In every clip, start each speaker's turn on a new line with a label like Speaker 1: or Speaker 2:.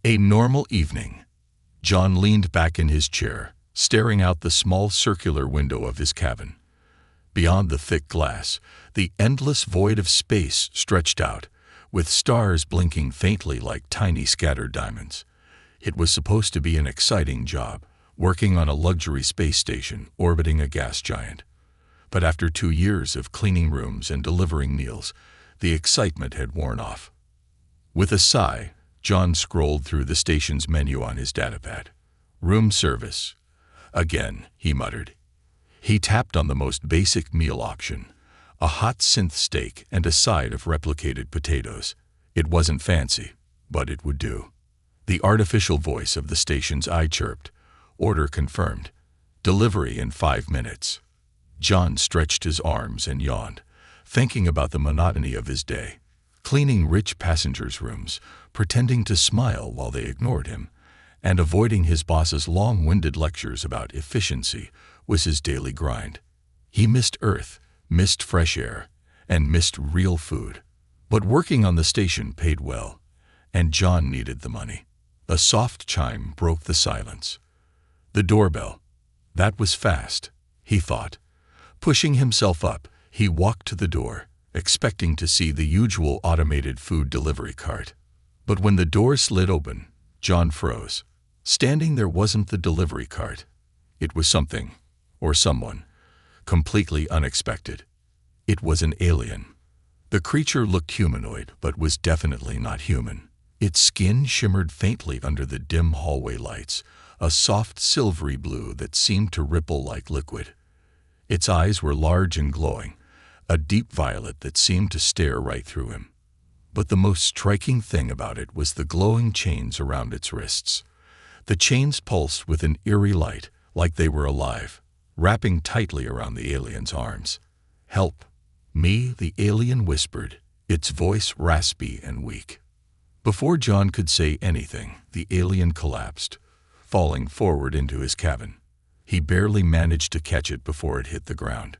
Speaker 1: A normal evening. John leaned back in his chair, staring out the small circular window of his cabin. Beyond the thick glass, the endless void of space stretched out, with stars blinking faintly like tiny scattered diamonds. It was supposed to be an exciting job, working on a luxury space station orbiting a gas giant. But after 2 years of cleaning rooms and delivering meals, the excitement had worn off. With a sigh, John scrolled through the station's menu on his datapad. Room service. Again, he muttered. He tapped on the most basic meal option, a hot synth steak and a side of replicated potatoes. It wasn't fancy, but it would do. The artificial voice of the station's eye chirped. Order confirmed. Delivery in 5 minutes. John stretched his arms and yawned, thinking about the monotony of his day. Cleaning rich passengers' rooms, pretending to smile while they ignored him, and avoiding his boss's long-winded lectures about efficiency was his daily grind. He missed Earth, missed fresh air, and missed real food. But working on the station paid well, and John needed the money. A soft chime broke the silence. The doorbell. That was fast, he thought. Pushing himself up, he walked to the door, expecting to see the usual automated food delivery cart. But when the door slid open, John froze. Standing there wasn't the delivery cart. It was something, or someone, completely unexpected. It was an alien. The creature looked humanoid, but was definitely not human. Its skin shimmered faintly under the dim hallway lights, a soft silvery blue that seemed to ripple like liquid. Its eyes were large and glowing, a deep violet that seemed to stare right through him. But the most striking thing about it was the glowing chains around its wrists. The chains pulsed with an eerie light, like they were alive, wrapping tightly around the alien's arms. "Help me," the alien whispered, its voice raspy and weak. Before John could say anything, the alien collapsed, falling forward into his cabin. He barely managed to catch it before it hit the ground.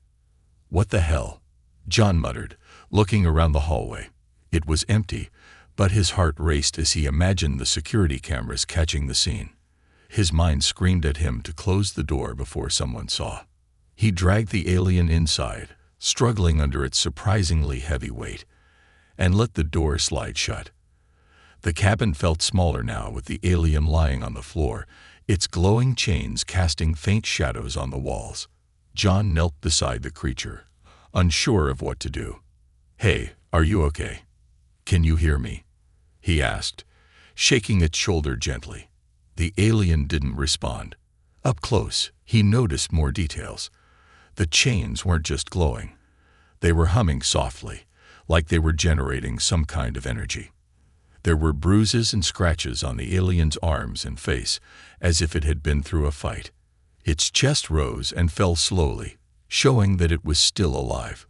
Speaker 1: "What the hell?" John muttered, looking around the hallway. It was empty, but his heart raced as he imagined the security cameras catching the scene. His mind screamed at him to close the door before someone saw. He dragged the alien inside, struggling under its surprisingly heavy weight, and let the door slide shut. The cabin felt smaller now with the alien lying on the floor, its glowing chains casting faint shadows on the walls. John knelt beside the creature, unsure of what to do. "Hey, are you okay? Can you hear me?" he asked, shaking its shoulder gently. The alien didn't respond. Up close, he noticed more details. The chains weren't just glowing. They were humming softly, like they were generating some kind of energy. There were bruises and scratches on the alien's arms and face, as if it had been through a fight. Its chest rose and fell slowly, showing that it was still alive.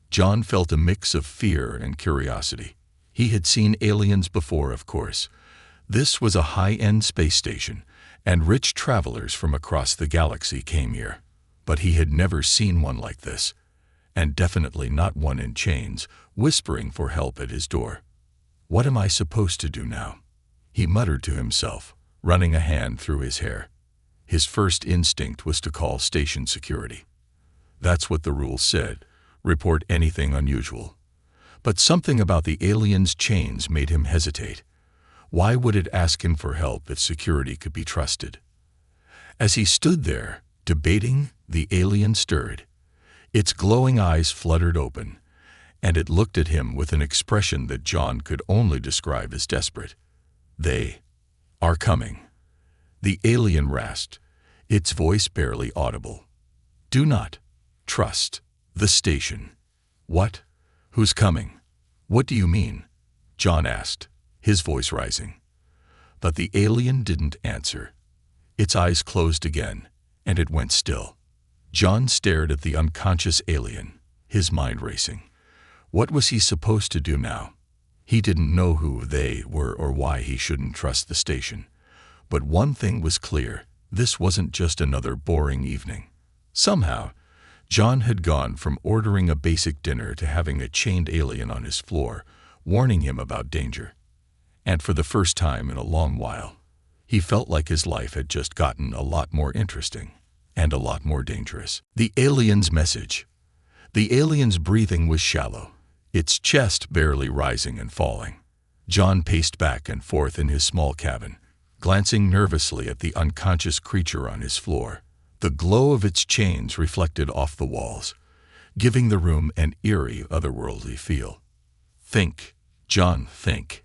Speaker 1: John felt a mix of fear and curiosity. He had seen aliens before, of course. This was a high-end space station, and rich travelers from across the galaxy came here. But he had never seen one like this, and definitely not one in chains, whispering for help at his door. "What am I supposed to do now?" he muttered to himself, running a hand through his hair. His first instinct was to call station security. That's what the rules said, report anything unusual. But something about the alien's chains made him hesitate. Why would it ask him for help if security could be trusted? As he stood there, debating, the alien stirred. Its glowing eyes fluttered open, and it looked at him with an expression that John could only describe as desperate. "They are coming," the alien rasped, its voice barely audible. "Do not trust the station." "What? Who's coming? What do you mean?" John asked, his voice rising. But the alien didn't answer. Its eyes closed again, and it went still. John stared at the unconscious alien, his mind racing. What was he supposed to do now? He didn't know who they were or why he shouldn't trust the station. But one thing was clear, this wasn't just another boring evening. Somehow, John had gone from ordering a basic dinner to having a chained alien on his floor, warning him about danger. And for the first time in a long while, he felt like his life had just gotten a lot more interesting and a lot more dangerous. The alien's message. The alien's breathing was shallow, its chest barely rising and falling. John paced back and forth in his small cabin, glancing nervously at the unconscious creature on his floor. The glow of its chains reflected off the walls, giving the room an eerie, otherworldly feel. "Think, John, think,"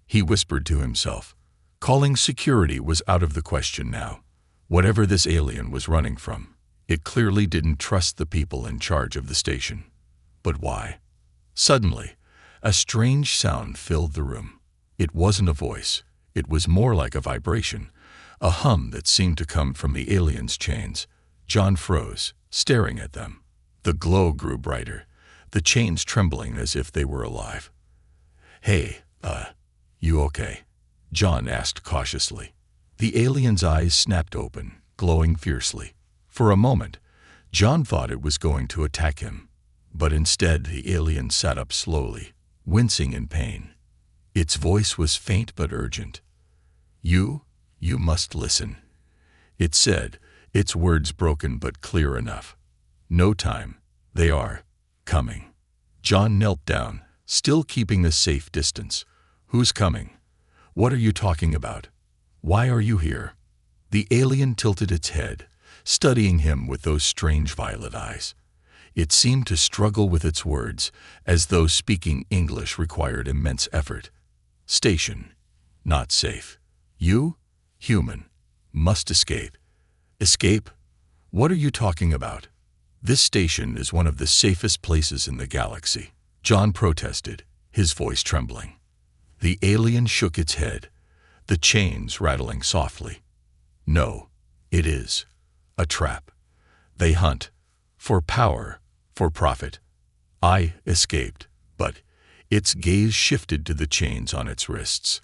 Speaker 1: he whispered to himself. Calling security was out of the question now. Whatever this alien was running from, it clearly didn't trust the people in charge of the station. But why? Suddenly, a strange sound filled the room. It wasn't a voice. It was more like a vibration, a hum that seemed to come from the alien's chains. John froze, staring at them. The glow grew brighter, the chains trembling as if they were alive. "Hey, you okay?" John asked cautiously. The alien's eyes snapped open, glowing fiercely. For a moment, John thought it was going to attack him, but instead the alien sat up slowly, wincing in pain. Its voice was faint but urgent. You must listen," it said, its words broken but clear enough. "No time. They are coming." John knelt down, still keeping a safe distance. "Who's coming? What are you talking about? Why are you here?" The alien tilted its head, studying him with those strange violet eyes. It seemed to struggle with its words, as though speaking English required immense effort. "Station. Not safe. You, human, must escape." "Escape? What are you talking about? This station is one of the safest places in the galaxy," John protested, his voice trembling. The alien shook its head, the chains rattling softly. "No, it is a trap. They hunt for power, for profit. I escaped, but..." Its gaze shifted to the chains on its wrists,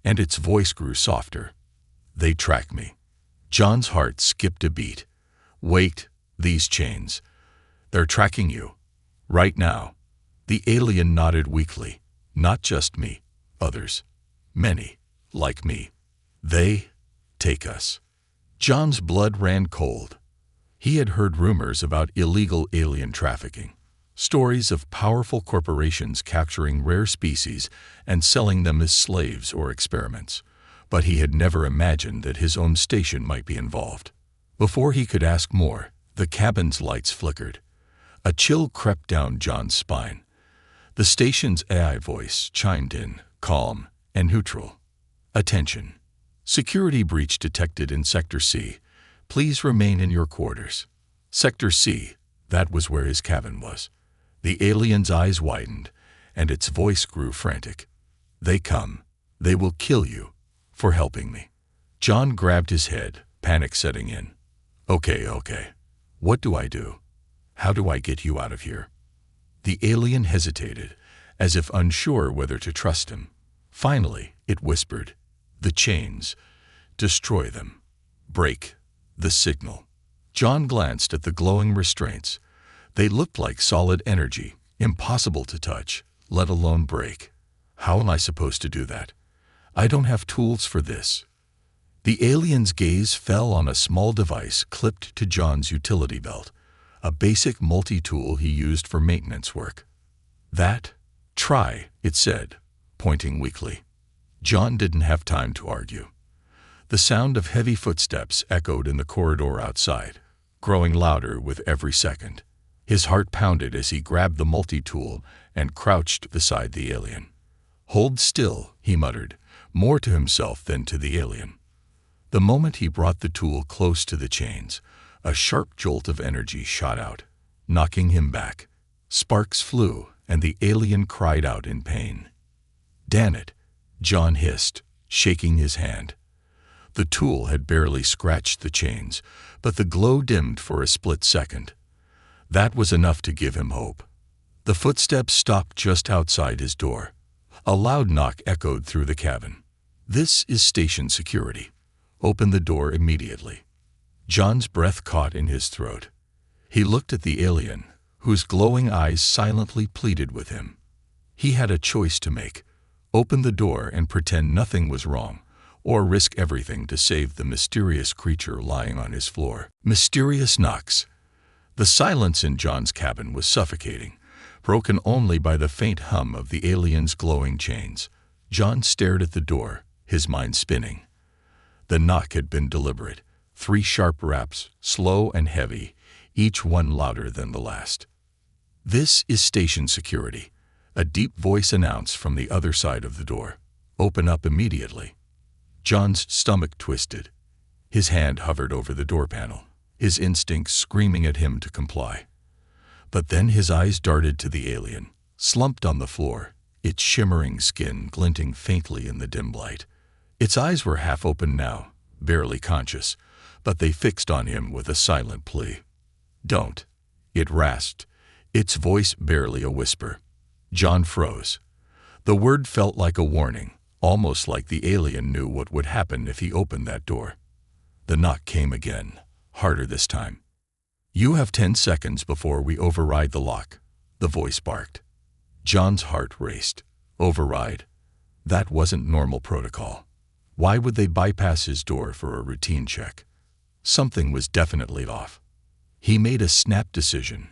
Speaker 1: and its voice grew softer. "They track me." John's heart skipped a beat. "Wait, these chains. They're tracking you. Right now." The alien nodded weakly. "Not just me. Others. Many. Like me. They take us." John's blood ran cold. He had heard rumors about illegal alien trafficking, stories of powerful corporations capturing rare species and selling them as slaves or experiments, but he had never imagined that his own station might be involved. Before he could ask more, the cabin's lights flickered. A chill crept down John's spine. The station's AI voice chimed in, calm and neutral. "Attention. Security breach detected in Sector C. Please remain in your quarters." Sector C, that was where his cabin was. The alien's eyes widened, and its voice grew frantic. "They come. They will kill you for helping me." John grabbed his head, panic setting in. Okay. What do I do? How do I get you out of here?" The alien hesitated, as if unsure whether to trust him. Finally, it whispered, "The chains. Destroy them. Break the signal." John glanced at the glowing restraints. They looked like solid energy, impossible to touch, let alone break. "How am I supposed to do that? I don't have tools for this." The alien's gaze fell on a small device clipped to John's utility belt, a basic multi-tool he used for maintenance work. Try, it said, pointing weakly. John didn't have time to argue. The sound of heavy footsteps echoed in the corridor outside, growing louder with every second. His heart pounded as he grabbed the multi-tool and crouched beside the alien. "Hold still," he muttered, more to himself than to the alien. The moment he brought the tool close to the chains, a sharp jolt of energy shot out, knocking him back. Sparks flew, and the alien cried out in pain. "Damn it," John hissed, shaking his hand. The tool had barely scratched the chains, but the glow dimmed for a split second. That was enough to give him hope. The footsteps stopped just outside his door. A loud knock echoed through the cabin. "This is station security. Open the door immediately." John's breath caught in his throat. He looked at the alien, whose glowing eyes silently pleaded with him. He had a choice to make: Open the door and pretend nothing was wrong, or risk everything to save the mysterious creature lying on his floor. Mysterious knocks. The silence in John's cabin was suffocating, broken only by the faint hum of the alien's glowing chains. John stared at the door, his mind spinning. The knock had been deliberate. 3 sharp raps, slow and heavy, each one louder than the last. "This is station security," a deep voice announced from the other side of the door. "Open up immediately." John's stomach twisted. His hand hovered over the door panel, his instincts screaming at him to comply. But then his eyes darted to the alien, slumped on the floor, its shimmering skin glinting faintly in the dim light. Its eyes were half open now, barely conscious, but they fixed on him with a silent plea. "Don't," it rasped, its voice barely a whisper. John froze. The word felt like a warning, almost like the alien knew what would happen if he opened that door. The knock came again, harder this time. "You have 10 seconds before we override the lock," the voice barked. John's heart raced. Override? That wasn't normal protocol. Why would they bypass his door for a routine check? Something was definitely off. He made a snap decision.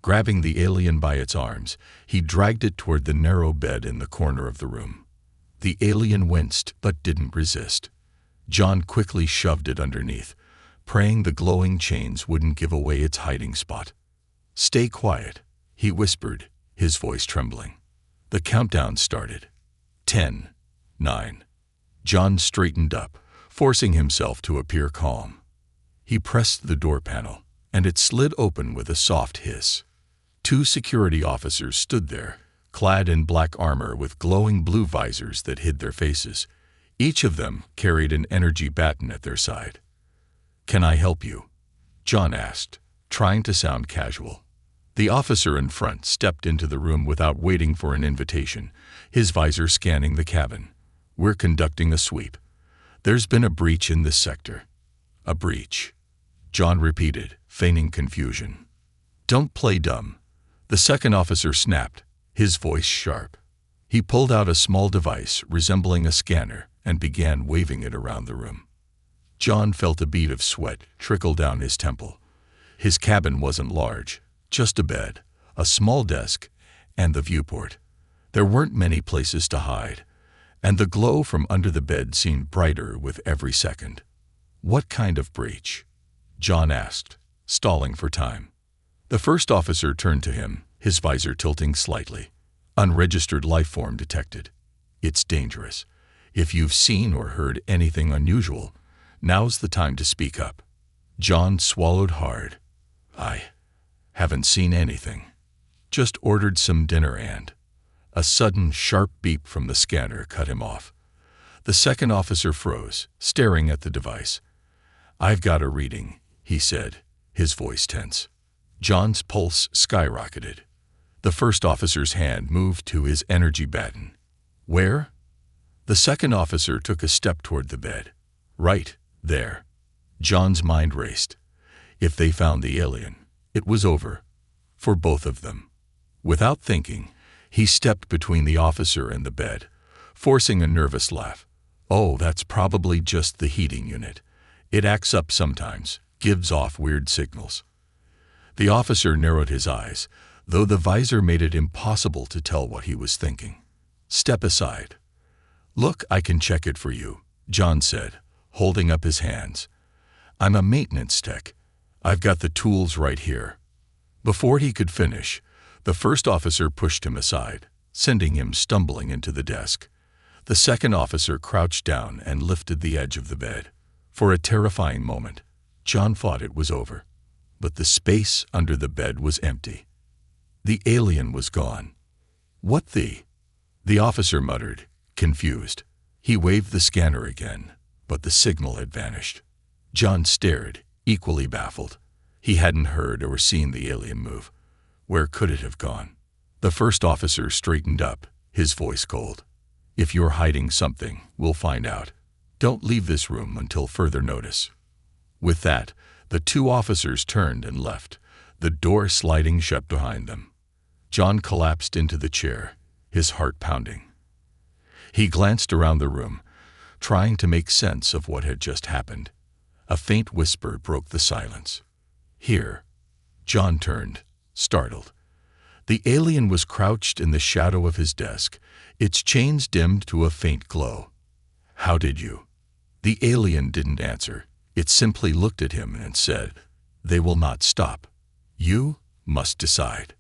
Speaker 1: Grabbing the alien by its arms, he dragged it toward the narrow bed in the corner of the room. The alien winced but didn't resist. John quickly shoved it underneath, praying the glowing chains wouldn't give away its hiding spot. "Stay quiet," he whispered, his voice trembling. The countdown started. 10, 9. John straightened up, forcing himself to appear calm. He pressed the door panel, and it slid open with a soft hiss. 2 security officers stood there, clad in black armor with glowing blue visors that hid their faces. Each of them carried an energy baton at their side. "Can I help you?" John asked, trying to sound casual. The officer in front stepped into the room without waiting for an invitation, his visor scanning the cabin. "We're conducting a sweep. There's been a breach in this sector." "A breach?" John repeated, feigning confusion. "Don't play dumb," the second officer snapped, his voice sharp. He pulled out a small device resembling a scanner and began waving it around the room. John felt a bead of sweat trickle down his temple. His cabin wasn't large, just a bed, a small desk, and the viewport. There weren't many places to hide, and the glow from under the bed seemed brighter with every second. "What kind of breach?" John asked, stalling for time. The first officer turned to him, his visor tilting slightly. "Unregistered life form detected. It's dangerous. If you've seen or heard anything unusual, now's the time to speak up." John swallowed hard. "I haven't seen anything. Just ordered some dinner and..." A sudden, sharp beep from the scanner cut him off. The second officer froze, staring at the device. "I've got a reading," he said, his voice tense. John's pulse skyrocketed. The first officer's hand moved to his energy baton. "Where?" The second officer took a step toward the bed. "Right there." John's mind raced. If they found the alien, it was over. For both of them. Without thinking, he stepped between the officer and the bed, forcing a nervous laugh. "Oh, that's probably just the heating unit. It acts up sometimes, gives off weird signals." The officer narrowed his eyes, though the visor made it impossible to tell what he was thinking. "Step aside." "Look, I can check it for you," John said, holding up his hands. "I'm a maintenance tech. I've got the tools right here." Before he could finish, the first officer pushed him aside, sending him stumbling into the desk. The second officer crouched down and lifted the edge of the bed. For a terrifying moment, John thought it was over. But the space under the bed was empty. The alien was gone. "What the..." the officer muttered, confused. He waved the scanner again, but the signal had vanished. John stared, equally baffled. He hadn't heard or seen the alien move. Where could it have gone? The first officer straightened up, his voice cold. "If you're hiding something, we'll find out. Don't leave this room until further notice." With that, the 2 officers turned and left, the door sliding shut behind them. John collapsed into the chair, his heart pounding. He glanced around the room, trying to make sense of what had just happened. A faint whisper broke the silence. "Here." John turned, startled. The alien was crouched in the shadow of his desk, its chains dimmed to a faint glow. "How did you?" The alien didn't answer. It simply looked at him and said, "They will not stop. You must decide."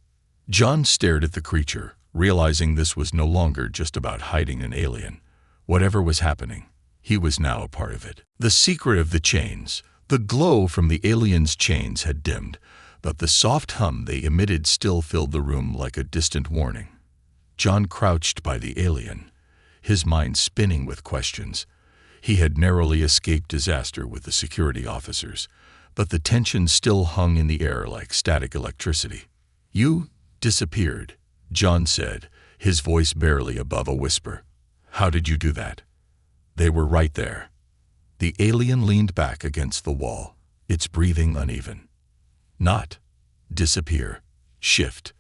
Speaker 1: John stared at the creature, realizing this was no longer just about hiding an alien. Whatever was happening, he was now a part of it. The secret of the chains. The glow from the alien's chains had dimmed, but the soft hum they emitted still filled the room like a distant warning. John crouched by the alien, his mind spinning with questions. He had narrowly escaped disaster with the security officers, but the tension still hung in the air like static electricity. "You disappeared," John said, his voice barely above a whisper. "How did you do that?" "They were right there." The alien leaned back against the wall, its breathing uneven. "Not disappear. Shift.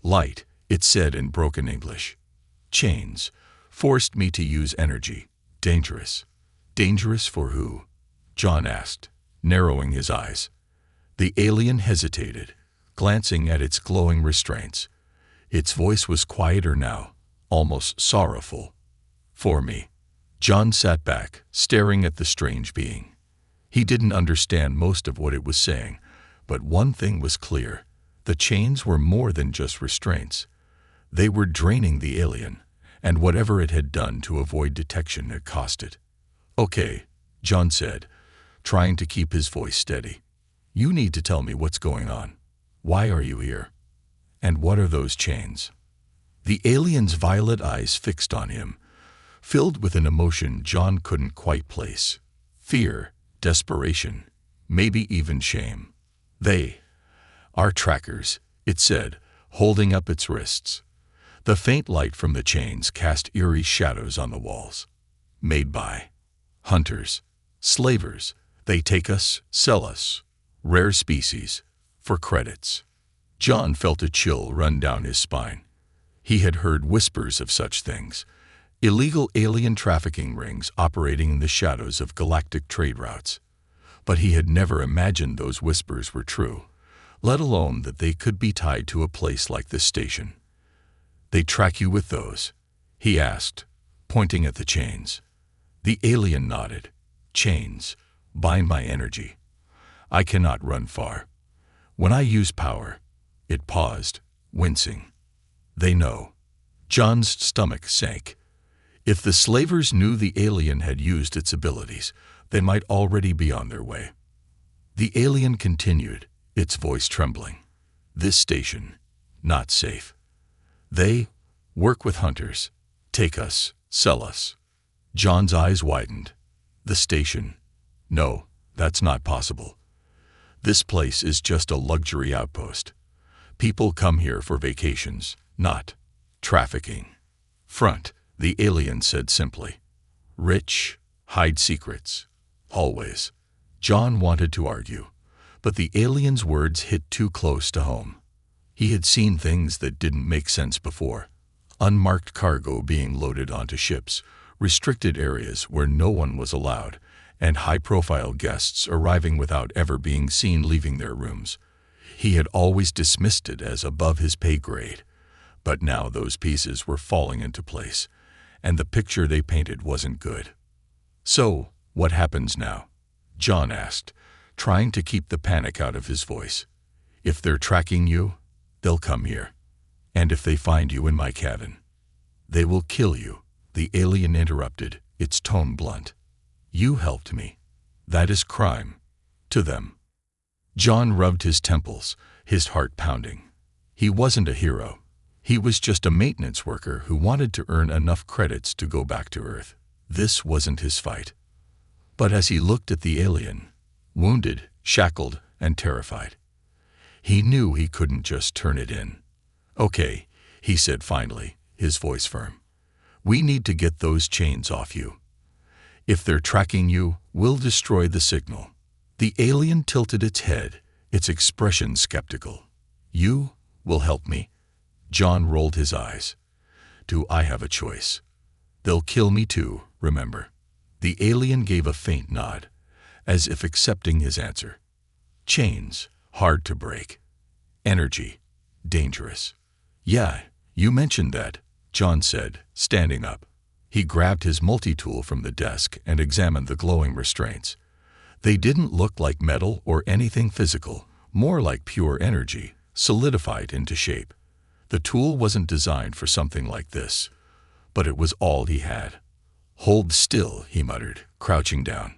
Speaker 1: Light," it said in broken English. "Chains. Forced me to use energy. Dangerous." "Dangerous for who?" John asked, narrowing his eyes. The alien hesitated, glancing at its glowing restraints. Its voice was quieter now, almost sorrowful. "For me." John sat back, staring at the strange being. He didn't understand most of what it was saying, but one thing was clear. The chains were more than just restraints. They were draining the alien, and whatever it had done to avoid detection had cost it. "Okay," John said, trying to keep his voice steady. "You need to tell me what's going on. Why are you here? And what are those chains?" The alien's violet eyes fixed on him, filled with an emotion John couldn't quite place. Fear, desperation, maybe even shame. "They are trackers," it said, holding up its wrists. The faint light from the chains cast eerie shadows on the walls. "Made by hunters, slavers. They take us, sell us, rare species, for credits." John felt a chill run down his spine. He had heard whispers of such things. Illegal alien trafficking rings operating in the shadows of galactic trade routes. But he had never imagined those whispers were true, let alone that they could be tied to a place like this station. "They track you with those?" he asked, pointing at the chains. The alien nodded. "Chains bind my energy. I cannot run far. When I use power—" It paused, wincing. "They know." John's stomach sank. If the slavers knew the alien had used its abilities, they might already be on their way. The alien continued, its voice trembling. "This station, not safe. They work with hunters, take us, sell us." John's eyes widened. "The station? No, that's not possible. This place is just a luxury outpost. People come here for vacations, not trafficking." "Front," the alien said simply. "Rich, hide secrets. Always." John wanted to argue, but the alien's words hit too close to home. He had seen things that didn't make sense before. Unmarked cargo being loaded onto ships, restricted areas where no one was allowed, and high-profile guests arriving without ever being seen leaving their rooms. He had always dismissed it as above his pay grade, but now those pieces were falling into place, and the picture they painted wasn't good. "So, what happens now?" John asked, trying to keep the panic out of his voice. "If they're tracking you, they'll come here. And if they find you in my cabin, they will kill you," the alien interrupted, its tone blunt. "You helped me. That is crime. To them." John rubbed his temples, his heart pounding. He wasn't a hero. He was just a maintenance worker who wanted to earn enough credits to go back to Earth. This wasn't his fight. But as he looked at the alien, wounded, shackled, and terrified, he knew he couldn't just turn it in. "Okay," he said finally, his voice firm. "We need to get those chains off you. If they're tracking you, we'll destroy the signal." The alien tilted its head, its expression skeptical. "You will help me?" John rolled his eyes. "Do I have a choice?" They'll kill me too, remember. The alien gave a faint nod, as if accepting his answer. Chains, hard to break. Energy, dangerous. Yeah, you mentioned that, John said, standing up. He grabbed his multi-tool from the desk and examined the glowing restraints. They didn't look like metal or anything physical, more like pure energy, solidified into shape. The tool wasn't designed for something like this, but it was all he had. Hold still, he muttered, crouching down.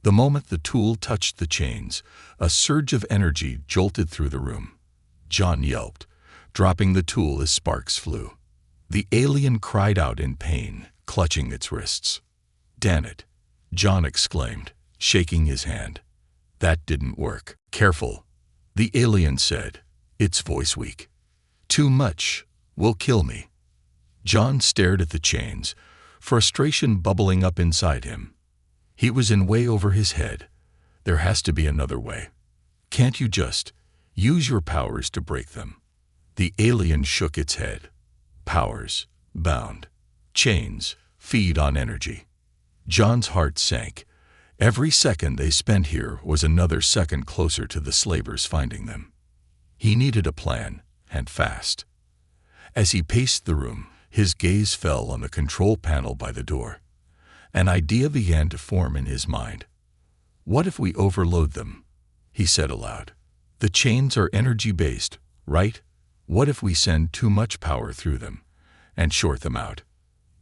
Speaker 1: The moment the tool touched the chains, a surge of energy jolted through the room. John yelped, dropping the tool as sparks flew. The alien cried out in pain, clutching its wrists. Damn it, John exclaimed, shaking his hand. That didn't work. Careful, the alien said, its voice weak. Too much, will kill me. John stared at the chains, frustration bubbling up inside him. He was in way over his head. There has to be another way. Can't you just use your powers to break them? The alien shook its head. Powers, bound. Chains, feed on energy. John's heart sank. Every second they spent here was another second closer to the slavers finding them. He needed a plan, and fast. As he paced the room, his gaze fell on the control panel by the door. An idea began to form in his mind. What if we overload them? He said aloud. The chains are energy-based, right? What if we send too much power through them and short them out?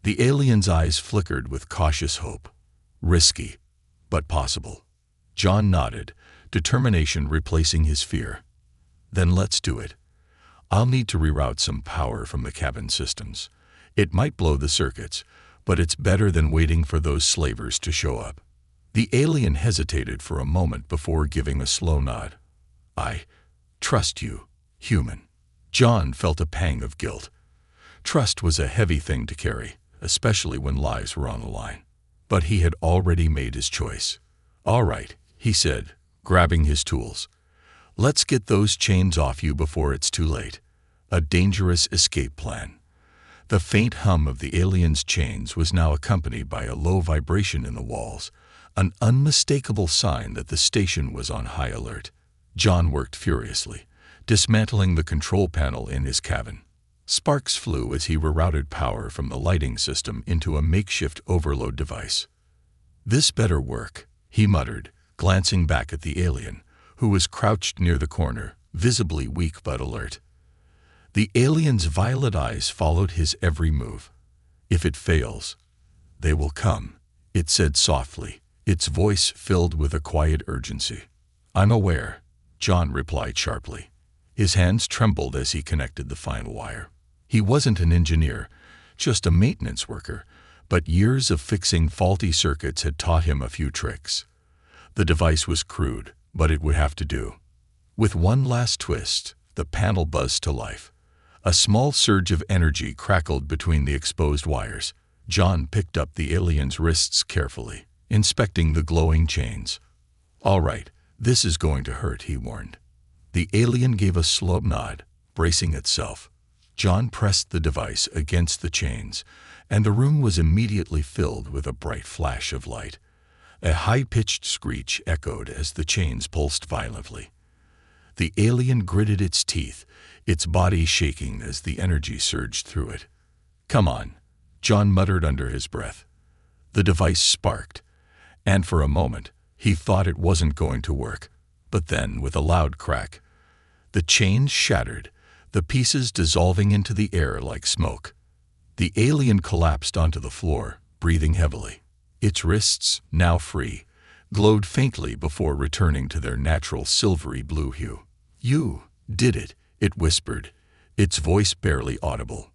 Speaker 1: The alien's eyes flickered with cautious hope. Risky, but possible. John nodded, determination replacing his fear. Then let's do it. I'll need to reroute some power from the cabin systems. It might blow the circuits, but it's better than waiting for those slavers to show up. The alien hesitated for a moment before giving a slow nod. I trust you, human. John felt a pang of guilt. Trust was a heavy thing to carry, especially when lives were on the line. But he had already made his choice. All right, he said, grabbing his tools. Let's get those chains off you before it's too late. A dangerous escape plan. The faint hum of the alien's chains was now accompanied by a low vibration in the walls, an unmistakable sign that the station was on high alert. John worked furiously, dismantling the control panel in his cabin. Sparks flew as he rerouted power from the lighting system into a makeshift overload device. This better work, he muttered, glancing back at the alien, who was crouched near the corner, visibly weak but alert. The alien's violet eyes followed his every move. If it fails, they will come, it said softly, its voice filled with a quiet urgency. I'm aware, John replied sharply. His hands trembled as he connected the final wire. He wasn't an engineer, just a maintenance worker, but years of fixing faulty circuits had taught him a few tricks. The device was crude, but it would have to do. With one last twist, the panel buzzed to life. A small surge of energy crackled between the exposed wires. John picked up the alien's wrists carefully, inspecting the glowing chains. All right, this is going to hurt, he warned. The alien gave a slow nod, bracing itself. John pressed the device against the chains, and the room was immediately filled with a bright flash of light. A high-pitched screech echoed as the chains pulsed violently. The alien gritted its teeth, its body shaking as the energy surged through it. Come on, John muttered under his breath. The device sparked, and for a moment, he thought it wasn't going to work. But then, with a loud crack, the chains shattered, the pieces dissolving into the air like smoke. The alien collapsed onto the floor, breathing heavily. Its wrists, now free, glowed faintly before returning to their natural silvery blue hue. You did it, it whispered, its voice barely audible.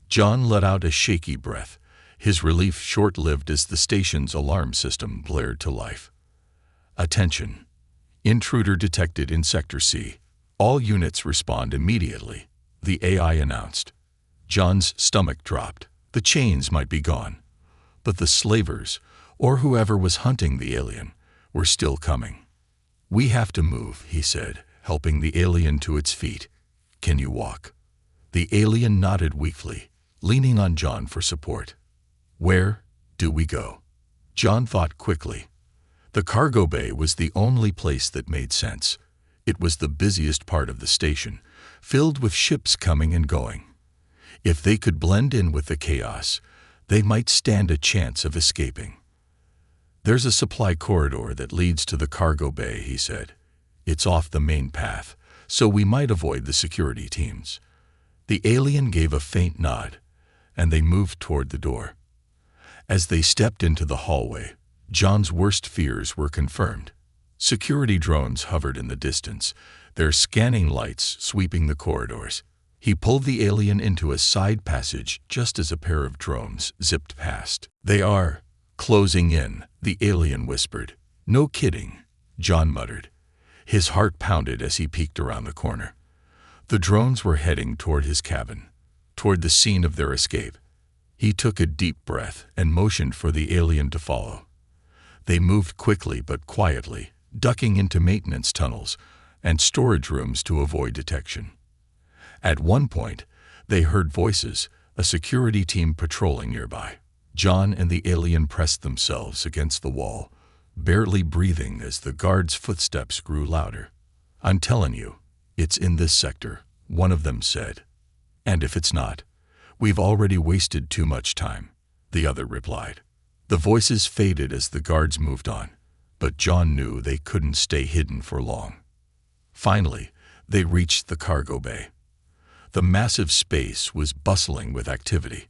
Speaker 1: John let out a shaky breath, his relief short-lived as the station's alarm system blared to life. Attention. Intruder detected in Sector C. All units respond immediately, the AI announced. John's stomach dropped. The chains might be gone, but the slavers, or whoever was hunting the alien, were still coming. We have to move, he said, helping the alien to its feet. Can you walk? The alien nodded weakly, leaning on John for support. Where do we go? John thought quickly. The cargo bay was the only place that made sense. It was the busiest part of the station, filled with ships coming and going. If they could blend in with the chaos, they might stand a chance of escaping. There's a supply corridor that leads to the cargo bay, he said. It's off the main path, so we might avoid the security teams. The alien gave a faint nod, and they moved toward the door. As they stepped into the hallway, John's worst fears were confirmed. Security drones hovered in the distance, their scanning lights sweeping the corridors. He pulled the alien into a side passage just as a pair of drones zipped past. They are closing in, the alien whispered. No kidding, John muttered. His heart pounded as he peeked around the corner. The drones were heading toward his cabin, toward the scene of their escape. He took a deep breath and motioned for the alien to follow. They moved quickly but quietly, ducking into maintenance tunnels and storage rooms to avoid detection. At one point, they heard voices, a security team patrolling nearby. John and the alien pressed themselves against the wall, barely breathing as the guards' footsteps grew louder. I'm telling you, it's in this sector, one of them said. And if it's not, we've already wasted too much time, the other replied. The voices faded as the guards moved on, but John knew they couldn't stay hidden for long. Finally, they reached the cargo bay. The massive space was bustling with activity.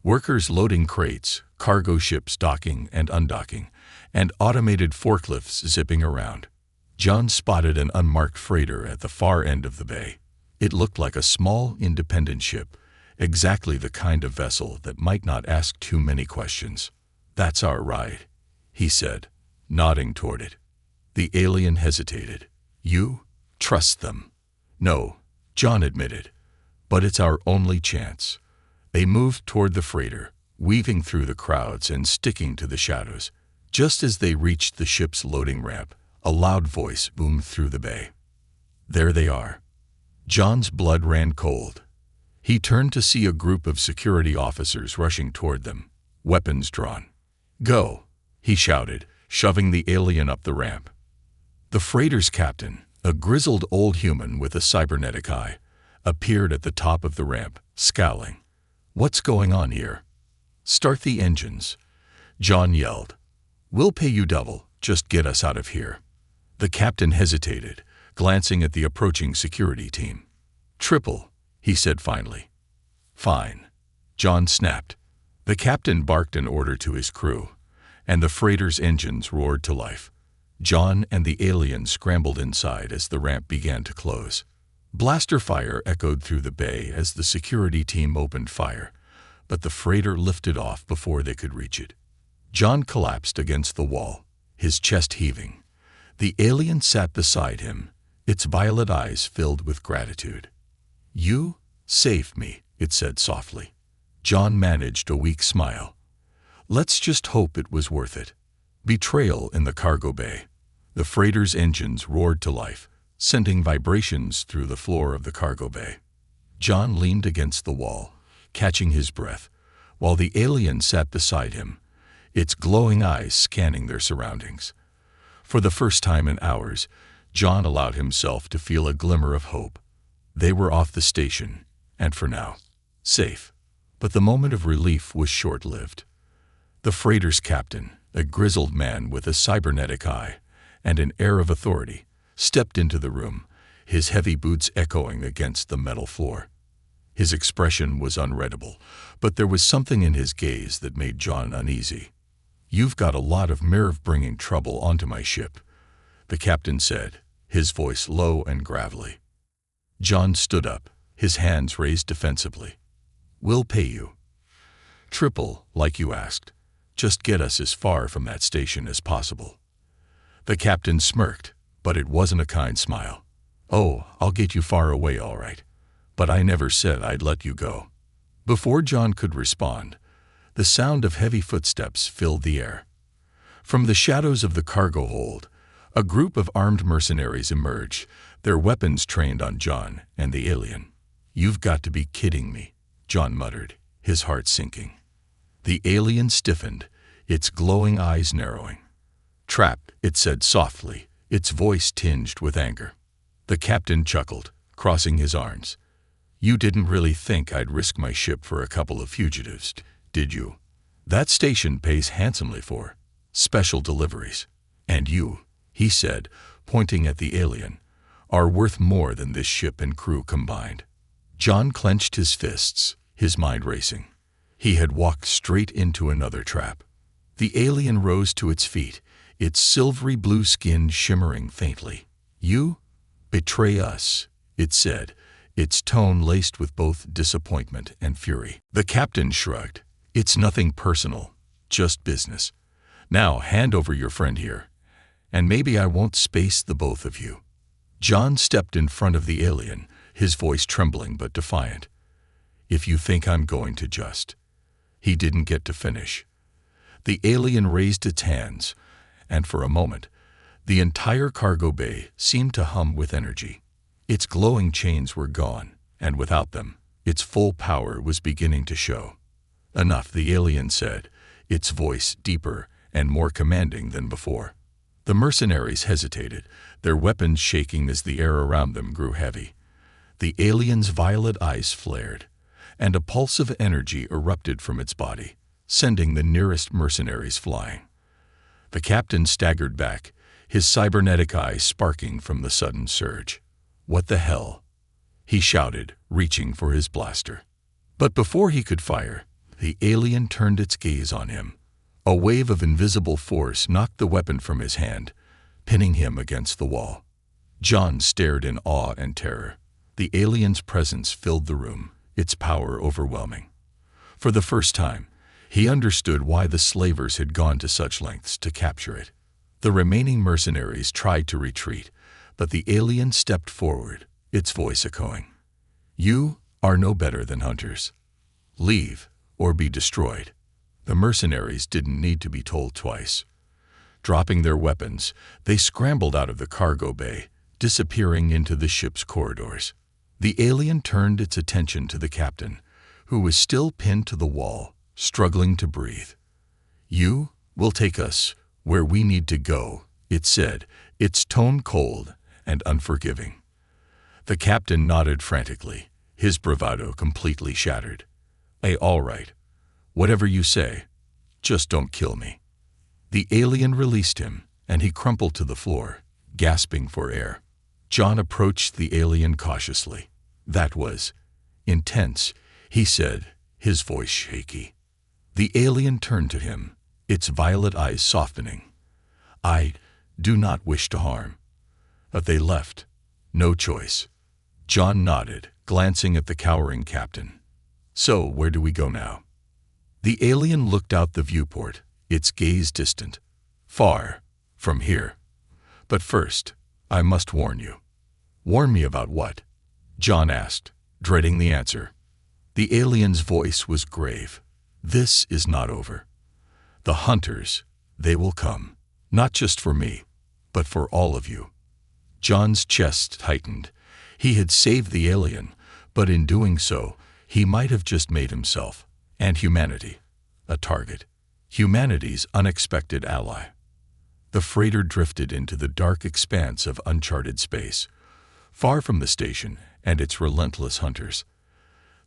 Speaker 1: Workers loading crates, cargo ships docking and undocking, and automated forklifts zipping around. John spotted an unmarked freighter at the far end of the bay. It looked like a small, independent ship, exactly the kind of vessel that might not ask too many questions. That's our ride, he said, nodding toward it. The alien hesitated. You trust them? No, John admitted. But it's our only chance. They moved toward the freighter, weaving through the crowds and sticking to the shadows. Just as they reached the ship's loading ramp, a loud voice boomed through the bay. There they are. John's blood ran cold. He turned to see a group of security officers rushing toward them, weapons drawn. Go, he shouted, shoving the alien up the ramp. The freighter's captain, a grizzled old human with a cybernetic eye, appeared at the top of the ramp, scowling. What's going on here? Start the engines, John yelled. We'll pay you double, just get us out of here. The captain hesitated, glancing at the approaching security team. Triple, he said finally. Fine, John snapped. The captain barked an order to his crew, and the freighter's engines roared to life. John and the alien scrambled inside as the ramp began to close. Blaster fire echoed through the bay as the security team opened fire, but the freighter lifted off before they could reach it. John collapsed against the wall, his chest heaving. The alien sat beside him, its violet eyes filled with gratitude. You saved me, it said softly. John managed a weak smile. Let's just hope it was worth it. Betrayal in the cargo bay. The freighter's engines roared to life, sending vibrations through the floor of the cargo bay. John leaned against the wall, catching his breath, while the alien sat beside him, its glowing eyes scanning their surroundings. For the first time in hours, John allowed himself to feel a glimmer of hope. They were off the station, and for now, safe. But the moment of relief was short-lived. The freighter's captain, a grizzled man with a cybernetic eye and an air of authority, stepped into the room, his heavy boots echoing against the metal floor. His expression was unreadable, but there was something in his gaze that made John uneasy. You've got a lot of nerve bringing trouble onto my ship, the captain said, his voice low and gravelly. John stood up, his hands raised defensively. We'll pay you. Triple, like you asked. Just get us as far from that station as possible. The captain smirked, but it wasn't a kind smile. Oh, I'll get you far away all right. But I never said I'd let you go. Before John could respond, the sound of heavy footsteps filled the air. From the shadows of the cargo hold, a group of armed mercenaries emerged, their weapons trained on John and the alien. You've got to be kidding me, John muttered, his heart sinking. The alien stiffened, its glowing eyes narrowing. "Trapped," it said softly, its voice tinged with anger. The captain chuckled, crossing his arms. "You didn't really think I'd risk my ship for a couple of fugitives, did you? That station pays handsomely for special deliveries. And you," he said, pointing at the alien, "are worth more than this ship and crew combined." John clenched his fists, his mind racing. He had walked straight into another trap. The alien rose to its feet, its silvery blue skin shimmering faintly. "You betray us," it said, its tone laced with both disappointment and fury. The captain shrugged. "It's nothing personal, just business. Now hand over your friend here, and maybe I won't space the both of you." John stepped in front of the alien, his voice trembling but defiant. "If you think I'm going to just—" He didn't get to finish. The alien raised its hands, and for a moment, the entire cargo bay seemed to hum with energy. Its glowing chains were gone, and without them, its full power was beginning to show. "Enough," the alien said, its voice deeper and more commanding than before. The mercenaries hesitated, their weapons shaking as the air around them grew heavy. The alien's violet eyes flared, and a pulse of energy erupted from its body, sending the nearest mercenaries flying. The captain staggered back, his cybernetic eyes sparking from the sudden surge. "What the hell?" he shouted, reaching for his blaster. But before he could fire, the alien turned its gaze on him. A wave of invisible force knocked the weapon from his hand, pinning him against the wall. John stared in awe and terror. The alien's presence filled the room, its power overwhelming. For the first time, he understood why the slavers had gone to such lengths to capture it. The remaining mercenaries tried to retreat, but the alien stepped forward, its voice echoing. "You are no better than hunters. Leave, or be destroyed." The mercenaries didn't need to be told twice. Dropping their weapons, they scrambled out of the cargo bay, disappearing into the ship's corridors. The alien turned its attention to the captain, who was still pinned to the wall, struggling to breathe. "You will take us where we need to go," it said, its tone cold and unforgiving. The captain nodded frantically, his bravado completely shattered. All right. Whatever you say. Just don't kill me." The alien released him, and he crumpled to the floor, gasping for air. John approached the alien cautiously. "That was intense," he said, his voice shaky. The alien turned to him, its violet eyes softening. "I do not wish to harm." But they left. No choice. John nodded, glancing at the cowering captain. "So, where do we go now?" The alien looked out the viewport, its gaze distant. "Far from here. But first, I must warn you." "Warn me about what?" John asked, dreading the answer. The alien's voice was grave. "This is not over. The hunters, they will come. Not just for me, but for all of you." John's chest tightened. He had saved the alien, but in doing so, he might have just made himself, and humanity, a target. Humanity's unexpected ally. The freighter drifted into the dark expanse of uncharted space, far from the station and its relentless hunters.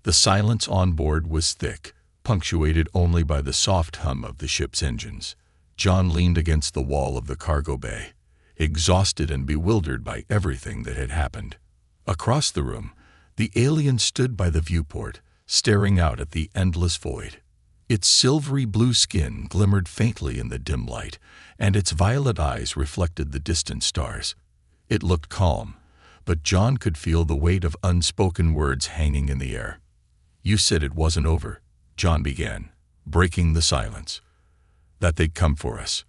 Speaker 1: The silence on board was thick, punctuated only by the soft hum of the ship's engines. John leaned against the wall of the cargo bay, exhausted and bewildered by everything that had happened. Across the room, the alien stood by the viewport, staring out at the endless void. Its silvery blue skin glimmered faintly in the dim light, and its violet eyes reflected the distant stars. It looked calm, but John could feel the weight of unspoken words hanging in the air. "You said it wasn't over," John began, breaking the silence. "That they'd come for us.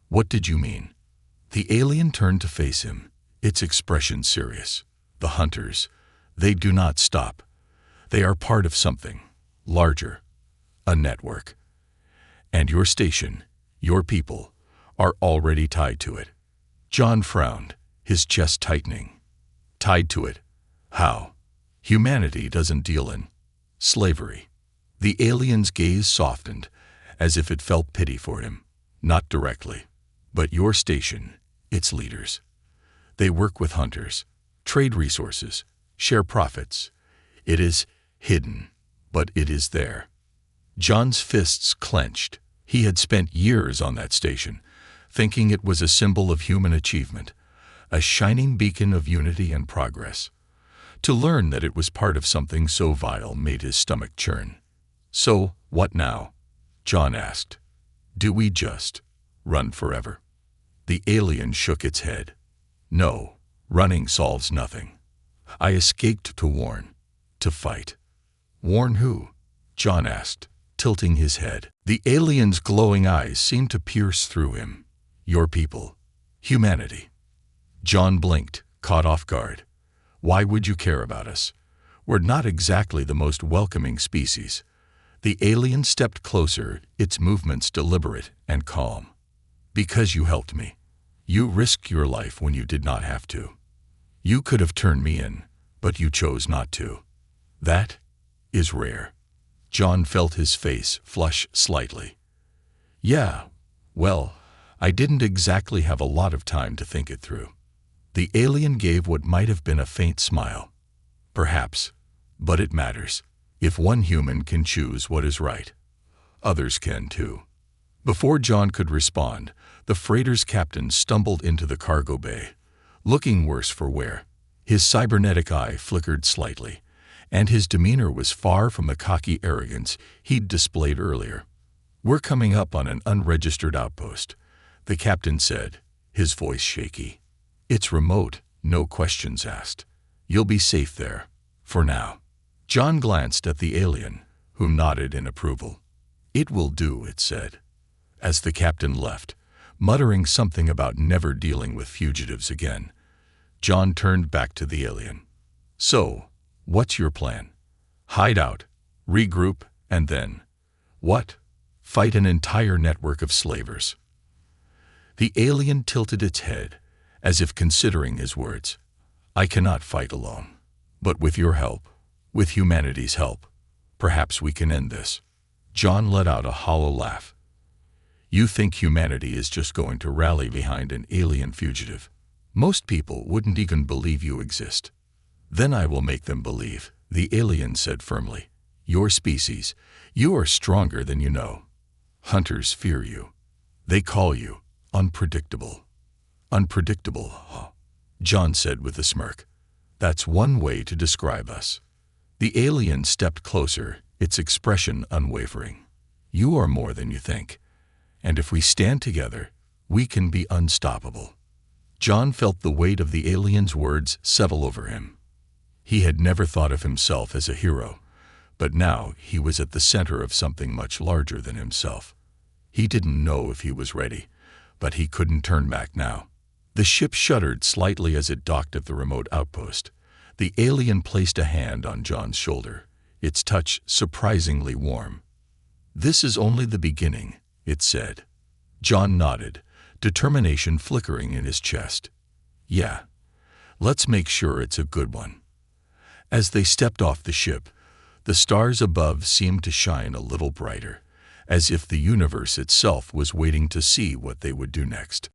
Speaker 1: What did you mean?" The alien turned to face him, its expression serious. "The hunters, they do not stop. They are part of something larger, a network. And your station, your people, are already tied to it." John frowned, his chest tightening. "Tied to it? How?" "Humanity doesn't deal in slavery." The alien's gaze softened, as if it felt pity for him. Not directly. But your station, its leaders. They work with hunters, trade resources, share profits. It is hidden, but it is there. John's fists clenched. He had spent years on that station, thinking it was a symbol of human achievement, a shining beacon of unity and progress. To learn that it was part of something so vile made his stomach churn. So, what now? John asked. Do we just run forever? The alien shook its head. No, running solves nothing. I escaped to warn, to fight. Warn who? John asked, tilting his head. The alien's glowing eyes seemed to pierce through him. Your people. Humanity. John blinked, caught off guard. Why would you care about us? We're not exactly the most welcoming species. The alien stepped closer, its movements deliberate and calm. Because you helped me. You risked your life when you did not have to. You could have turned me in, but you chose not to. That is rare. John felt his face flush slightly. Yeah, well, I didn't exactly have a lot of time to think it through. The alien gave what might have been a faint smile. Perhaps, but it matters. If one human can choose what is right, others can too. Before John could respond, the freighter's captain stumbled into the cargo bay, looking worse for wear. His cybernetic eye flickered slightly, and his demeanor was far from the cocky arrogance he'd displayed earlier. We're coming up on an unregistered outpost, the captain said, his voice shaky. It's remote, no questions asked. You'll be safe there, for now. John glanced at the alien, who nodded in approval. It will do, it said. As the captain left, muttering something about never dealing with fugitives again, John turned back to the alien. So, what's your plan? Hide out, regroup, and then, what? Fight an entire network of slavers. The alien tilted its head, as if considering his words. I cannot fight alone. But with your help, with humanity's help, perhaps we can end this. John let out a hollow laugh. You think humanity is just going to rally behind an alien fugitive? Most people wouldn't even believe you exist. Then I will make them believe, the alien said firmly. Your species, you are stronger than you know. Hunters fear you. They call you unpredictable. Unpredictable, huh? John said with a smirk. That's one way to describe us. The alien stepped closer, its expression unwavering. You are more than you think. And if we stand together, we can be unstoppable. John felt the weight of the alien's words settle over him. He had never thought of himself as a hero, but now he was at the center of something much larger than himself. He didn't know if he was ready, but he couldn't turn back now. The ship shuddered slightly as it docked at the remote outpost. The alien placed a hand on John's shoulder, its touch surprisingly warm. This is only the beginning, it said. John nodded, determination flickering in his chest. Yeah, let's make sure it's a good one. As they stepped off the ship, the stars above seemed to shine a little brighter, as if the universe itself was waiting to see what they would do next.